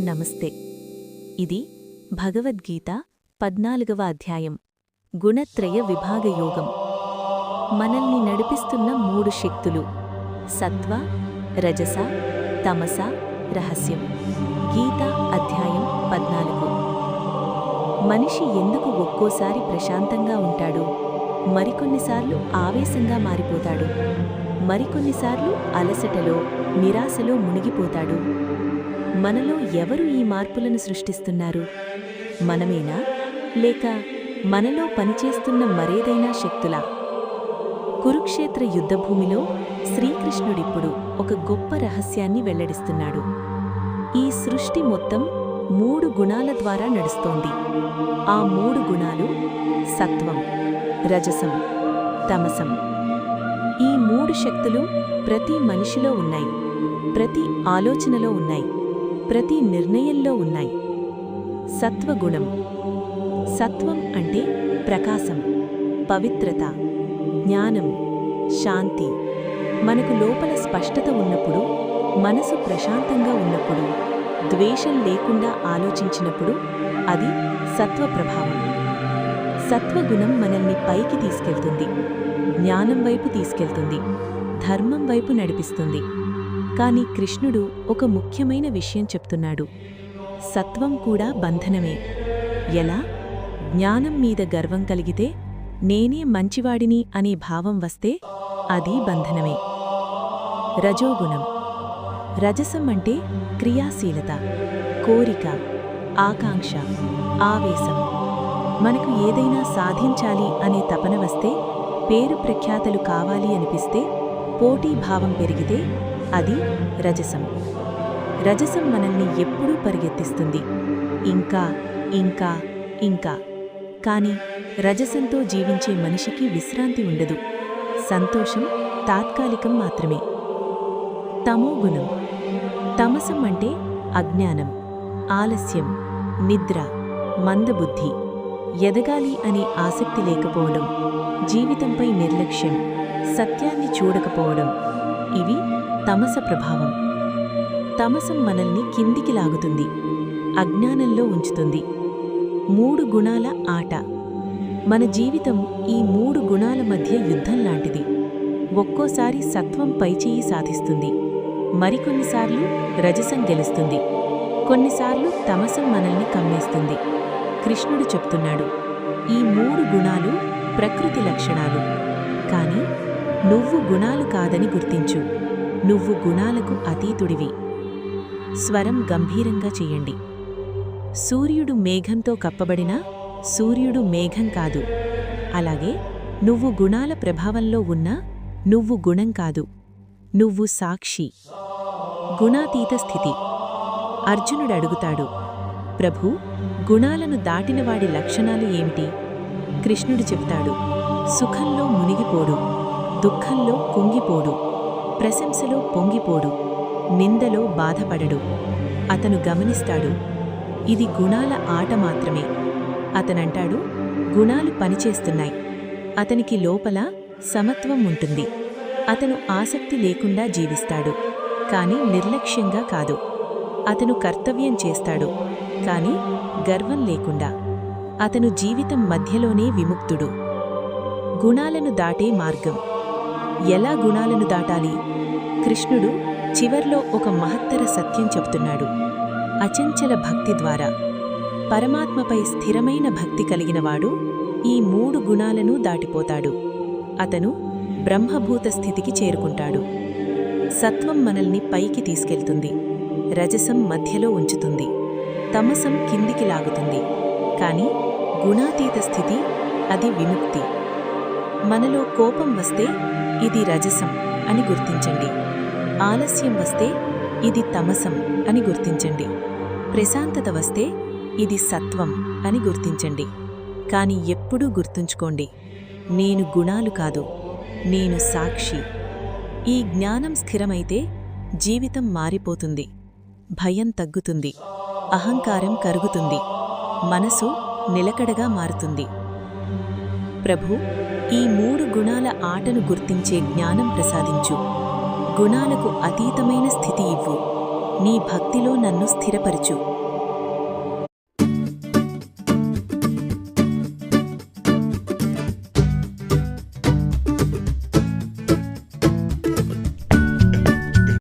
నమస్తే. ఇది భగవద్గీత 14వ అధ్యాయం గుణత్రయ విభాగయోగం. మనల్ని నడిపిస్తున్న 3 శక్తులు: సత్వ, రజస, తమస, రహస్యం. గీత అధ్యాయం 14. మనిషి ఎందుకు ఒక్కోసారి ప్రశాంతంగా ఉంటాడు, మరికొన్నిసార్లు ఆవేశంగా మారిపోతాడు, మరికొన్నిసార్లు అలసటలో, నిరాశలో మునిగిపోతాడు? మనలో ఎవరు ఈ మార్పులను సృష్టిస్తున్నారు? మనమేనా, లేక మనలో పనిచేస్తున్న మరేదైనా శక్తులా? కురుక్షేత్ర యుద్ధభూమిలో శ్రీకృష్ణుడిప్పుడు ఒక గొప్ప రహస్యాన్ని వెల్లడిస్తున్నాడు. ఈ సృష్టి మొత్తం 3 గుణాల ద్వారా నడుస్తోంది. ఆ 3 గుణాలు సత్వం, రజసం, తమసం. ఈ 3 శక్తులు ప్రతి మనిషిలో ఉన్నాయి, ప్రతి ఆలోచనలో ఉన్నాయి, ప్రతి నిర్ణయంలో ఉన్నాయి. సత్వగుణం. సత్వం అంటే ప్రకాశం, పవిత్రత, జ్ఞానం, శాంతి. మనకు లోపల స్పష్టత ఉన్నప్పుడు, మనసు ప్రశాంతంగా ఉన్నప్పుడు, ద్వేషం లేకుండా ఆలోచించినప్పుడు అది సత్వ ప్రభావం. సత్వగుణం మనల్ని పైకి తీసుకెళ్తుంది, జ్ఞానం వైపు తీసుకెళ్తుంది, ధర్మం వైపు నడిపిస్తుంది. కాని కృష్ణుడు ఒక ముఖ్యమైన విషయం చెప్తున్నాడు: సత్వం కూడా బంధనమే. ఎలా? జ్ఞానం మీద గర్వం కలిగితే, నేనే మంచివాడిని అనే భావం వస్తే అది బంధనమే. రజోగుణం. రజసం అంటే క్రియాశీలత, కోరిక, ఆకాంక్ష, ఆవేశం. మనకు ఏదైనా సాధించాలి అనే తపన వస్తే, పేరు ప్రఖ్యాతలు కావాలి అనిపిస్తే, పోటీభావం పెరిగితే అది రజసం. రజసం మనల్ని ఎప్పుడూ పరిగెత్తిస్తుంది, ఇంకా ఇంకా ఇంకా. కాని రజసంతో జీవించే మనిషికి విశ్రాంతి ఉండదు, సంతోషం తాత్కాలికం మాత్రమే. తమోగుణం. తమసం అంటే అజ్ఞానం, ఆలస్యం, నిద్ర, మందబుద్ధి, ఎదగాలి అనే ఆసక్తి లేకపోవడం, జీవితంపై నిర్లక్ష్యం, సత్యాన్ని చూడకపోవడం. ఇవి తమస ప్రభావం. తమసం మనల్ని కిందికి లాగుతుంది, అజ్ఞానంలో ఉంచుతుంది. 3 గుణాల ఆట. మన జీవితం ఈ 3 గుణాల మధ్య యుద్ధం లాంటిది. ఒక్కోసారి సత్వం పైచేయి సాధిస్తుంది, మరికొన్నిసార్లు రజసం గెలుస్తుంది, కొన్నిసార్లు తమసం మనల్ని కమ్మేస్తుంది. కృష్ణుడు చెప్తున్నాడు, ఈ 3 గుణాలు ప్రకృతి లక్షణాలు. కాని నువ్వు గుణాలు కాదని గుర్తించు, నువ్వు గుణాలకు అతీతుడివి. స్వరం గంభీరంగా చెయ్యండి. సూర్యుడు మేఘంతో కప్పబడినా సూర్యుడు మేఘం కాదు. అలాగే నువ్వు గుణాల ప్రభావంలో ఉన్నా నువ్వు గుణం కాదు, నువ్వు సాక్షి. గుణాతీత స్థితి. అర్జునుడు అడుగుతాడు, ప్రభూ, గుణాలను దాటినవాడి లక్షణాలు ఏమిటి? కృష్ణుడు చెప్తాడు, సుఖంలో మునిగిపోడు, దుఃఖంలో కుంగిపోడు, ప్రశంసలో పొంగిపోడు, నిందలో బాధపడడు. అతను గమనిస్తాడు, ఇది గుణాల ఆట మాత్రమే. అతనంటాడు, గుణాలు పనిచేస్తున్నాయి. అతనికి లోపల సమత్వం ఉంటుంది. అతను ఆసక్తి లేకుండా జీవిస్తాడు, కాని నిర్లక్ష్యంగా కాదు. అతను కర్తవ్యం చేస్తాడు, కాని గర్వం లేకుండా. అతను జీవితం మధ్యలోనే విముక్తుడు. గుణాలను దాటే మార్గం. ఎలా గుణాలను దాటాలి? కృష్ణుడు చివర్లో ఒక మహత్తర సత్యం చెప్తున్నాడు. అచంచల భక్తి ద్వారా. పరమాత్మపై స్థిరమైన భక్తి కలిగినవాడు ఈ 3 గుణాలను దాటిపోతాడు. అతను బ్రహ్మభూత స్థితికి చేరుకుంటాడు. సత్వం మనల్ని పైకి తీసుకెళ్తుంది, రజసం మధ్యలో ఉంచుతుంది, తమసం కిందికి లాగుతుంది. కాని గుణాతీత స్థితి, అది విముక్తి. మనలో కోపం వస్తే ఇది రజసం అని గుర్తించండి. ఆలస్యం వస్తే ఇది తమసం అని గుర్తించండి. ప్రశాంతత వస్తే ఇది సత్వం అని గుర్తించండి. కాని ఎప్పుడూ గుర్తుంచుకోండి, నేను గుణాలు కాదు, నేను సాక్షి. ఈ జ్ఞానం స్థిరమైతే జీవితం మారిపోతుంది, భయం తగ్గుతుంది, అహంకారం కరుగుతుంది, మనసు నిలకడగా మారుతుంది. ప్రభూ, ఈ 3 గుణాల ఆటను గుర్తించే జ్ఞానం ప్రసాదించు. గుణాలకు అతీతమైన స్థితి ఇవ్వు. నీ భక్తిలో నన్ను స్థిరపరచు